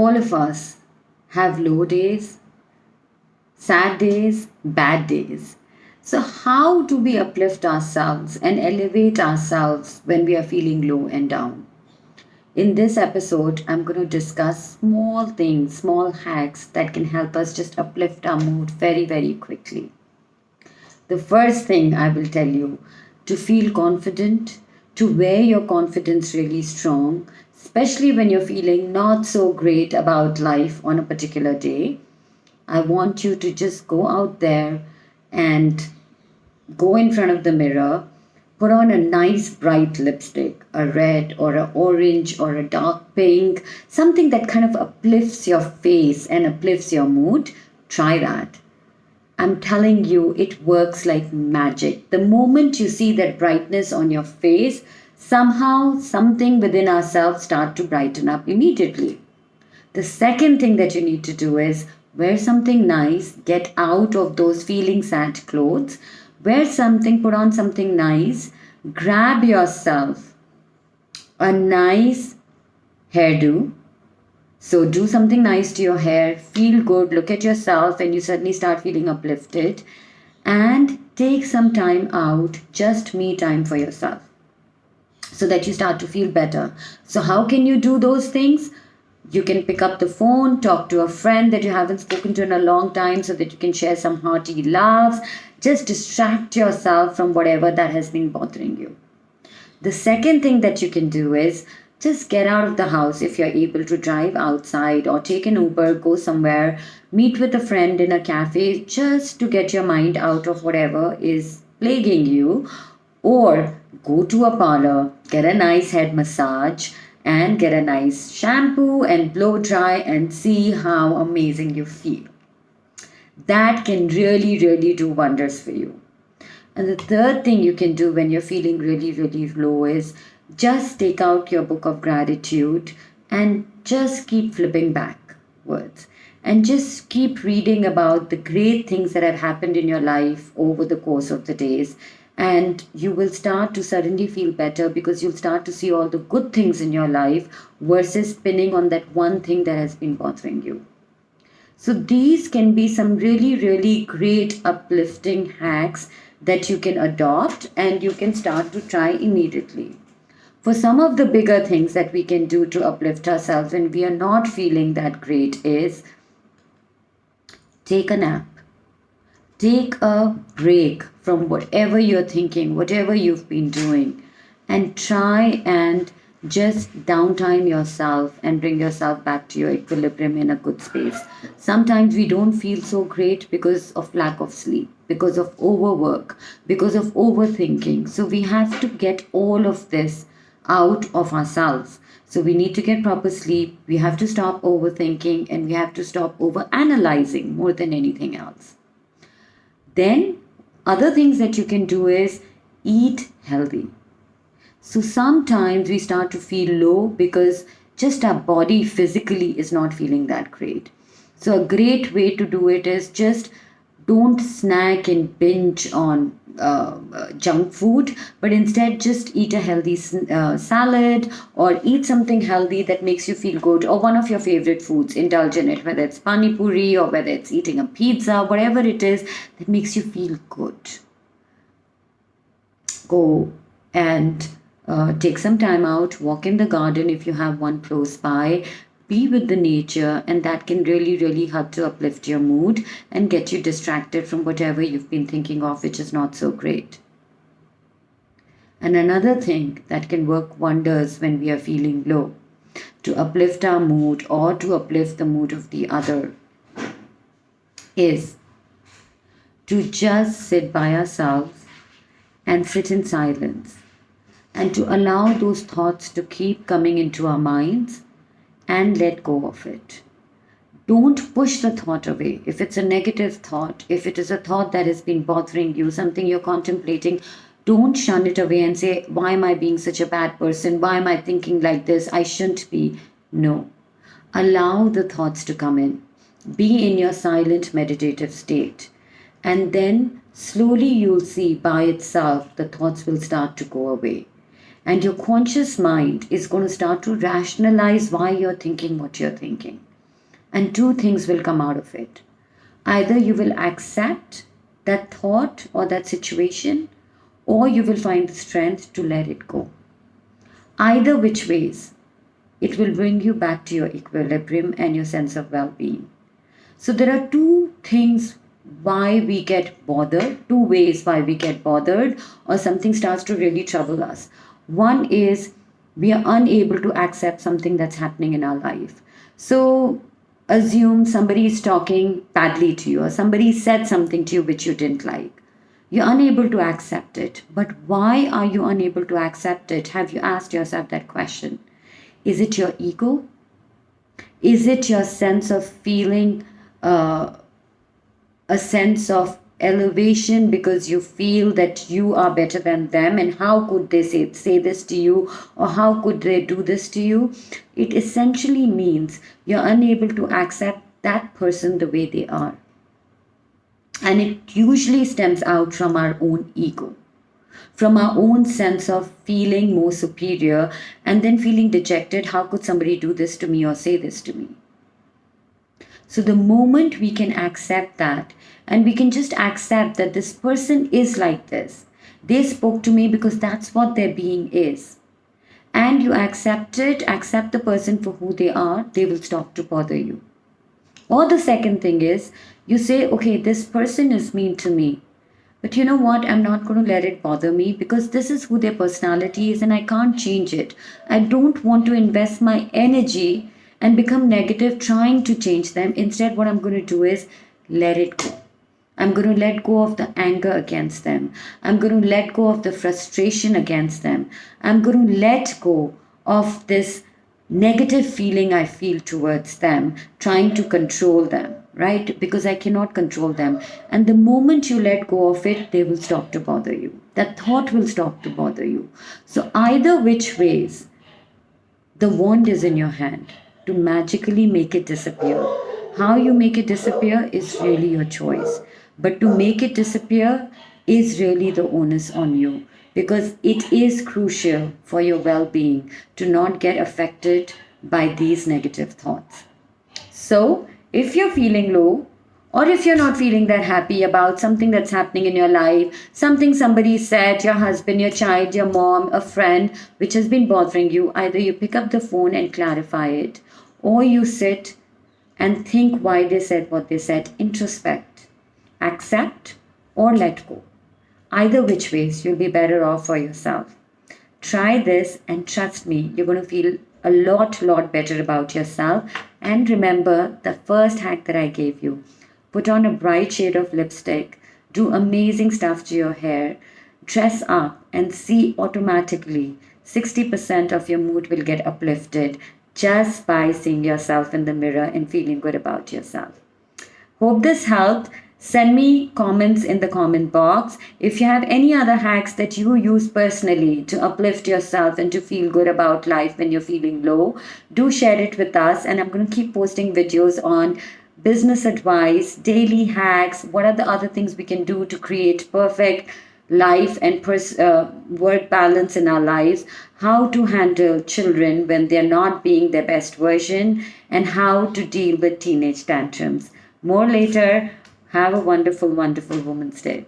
all of us have low days, sad days, bad days. So, how do we uplift ourselves and elevate ourselves when we are feeling low and down? In this episode, I'm going to discuss small things, small hacks that can help us just uplift our mood very, very quickly. The first thing I will tell you, to feel confident, to wear your confidence really strong, especially when you're feeling not so great about life on a particular day, I want you to just go out there and go in front of the mirror, put on a nice bright lipstick, a red or an orange or a dark pink, something that kind of uplifts your face and uplifts your mood. Try that. I'm telling you, it works like magic. The moment you see that brightness on your face, somehow something within ourselves start to brighten up immediately. The second thing that you need to do is wear something nice, get out of those feeling sad clothes, wear something, put on something nice, grab yourself a nice hairdo. So do something nice to your hair, feel good, look at yourself, and you suddenly start feeling uplifted. And take some time out, just me time for yourself, so that you start to feel better. So, how can you do those things? You can pick up the phone, talk to a friend that you haven't spoken to in a long time so that you can share some hearty laughs. Just distract yourself from whatever that has been bothering you. The second thing that you can do is just get out of the house if you're able to drive outside or take an Uber, go somewhere, meet with a friend in a cafe just to get your mind out of whatever is plaguing you, or go to a parlor, get a nice head massage and get a nice shampoo and blow dry and see how amazing you feel. That can really, really do wonders for you. And the third thing you can do when you're feeling really, really low is just take out your book of gratitude and just keep flipping backwards and just keep reading about the great things that have happened in your life over the course of the days. And you will start to suddenly feel better because you'll start to see all the good things in your life versus spinning on that one thing that has been bothering you. So these can be some really, really great uplifting hacks that you can adopt and you can start to try immediately. For some of the bigger things that we can do to uplift ourselves when we are not feeling that great is take a nap. Take a break from whatever you're thinking, whatever you've been doing, and try and just downtime yourself and bring yourself back to your equilibrium in a good space. Sometimes we don't feel so great because of lack of sleep, because of overwork, because of overthinking. So we have to get all of this out of ourselves. So we need to get proper sleep, we have to stop overthinking, and we have to stop overanalyzing more than anything else. Then, other things that you can do is eat healthy. So sometimes we start to feel low because just our body physically is not feeling that great. So a great way to do it is just don't snack and binge on junk food, but instead just eat a healthy salad or eat something healthy that makes you feel good, or one of your favorite foods, indulge in it, whether it's pani puri or whether it's eating a pizza, whatever it is that makes you feel good. Go and take some time out, walk in the garden if you have one close by, be with the nature, and that can really, really help to uplift your mood and get you distracted from whatever you've been thinking of, which is not so great. And another thing that can work wonders when we are feeling low, to uplift our mood or to uplift the mood of the other, is to just sit by ourselves and sit in silence and to allow those thoughts to keep coming into our minds and let go of it. Don't push the thought away. If it's a negative thought, if it is a thought that has been bothering you, something you're contemplating, don't shun it away and say, why am I being such a bad person? Why am I thinking like this? I shouldn't be. No. Allow the thoughts to come in. Be in your silent meditative state. And then slowly you'll see by itself the thoughts will start to go away. And your conscious mind is going to start to rationalize why you're thinking what you're thinking. And two things will come out of it. Either you will accept that thought or that situation, or you will find the strength to let it go. Either which ways, it will bring you back to your equilibrium and your sense of well being. So, there are two things why we get bothered, two ways why we get bothered, or something starts to really trouble us. One is we are unable to accept something that's happening in our life. So, assume somebody is talking badly to you, or somebody said something to you which you didn't like. You're unable to accept it. But why are you unable to accept it? Have you asked yourself that question? Is it your ego? Is it your sense of feeling a sense of elevation because you feel that you are better than them, and how could they say this to you, or how could they do this to you? It essentially means you're unable to accept that person the way they are. And it usually stems out from our own ego, from our own sense of feeling more superior and then feeling dejected. How could somebody do this to me or say this to me? So, the moment we can accept that, and we can just accept that this person is like this, they spoke to me because that's what their being is, and you accept it, accept the person for who they are, they will stop to bother you. Or the second thing is, you say, okay, this person is mean to me, but you know what? I'm not going to let it bother me because this is who their personality is and I can't change it. I don't want to invest my energy and become negative trying to change them. Instead, what I'm going to do is let it go. I'm going to let go of the anger against them. I'm going to let go of the frustration against them. I'm going to let go of this negative feeling I feel towards them, trying to control them, right? Because I cannot control them. And the moment you let go of it, they will stop to bother you. That thought will stop to bother you. So either which ways, the wand is in your hand to magically make it disappear. How you make it disappear is really your choice. But to make it disappear is really the onus on you, because it is crucial for your well being to not get affected by these negative thoughts. So, if you're feeling low, or if you're not feeling that happy about something that's happening in your life, something somebody said, your husband, your child, your mom, a friend, which has been bothering you, either you pick up the phone and clarify it, or you sit and think why they said what they said, introspect, accept, or let go. Either which ways, you'll be better off for yourself. Try this and trust me, you're going to feel a lot better about yourself. And remember the first hack that I gave you. Put on a bright shade of lipstick, do amazing stuff to your hair, dress up, and see automatically 60% of your mood will get uplifted just by seeing yourself in the mirror and feeling good about yourself. Hope this helped. Send me comments in the comment box. If you have any other hacks that you use personally to uplift yourself and to feel good about life when you're feeling low, do share it with us. And I'm going to keep posting videos on business advice, daily hacks, what are the other things we can do to create perfect life and work balance in our lives, how to handle children when they're not being their best version, and how to deal with teenage tantrums. More later. Have a wonderful Women's Day.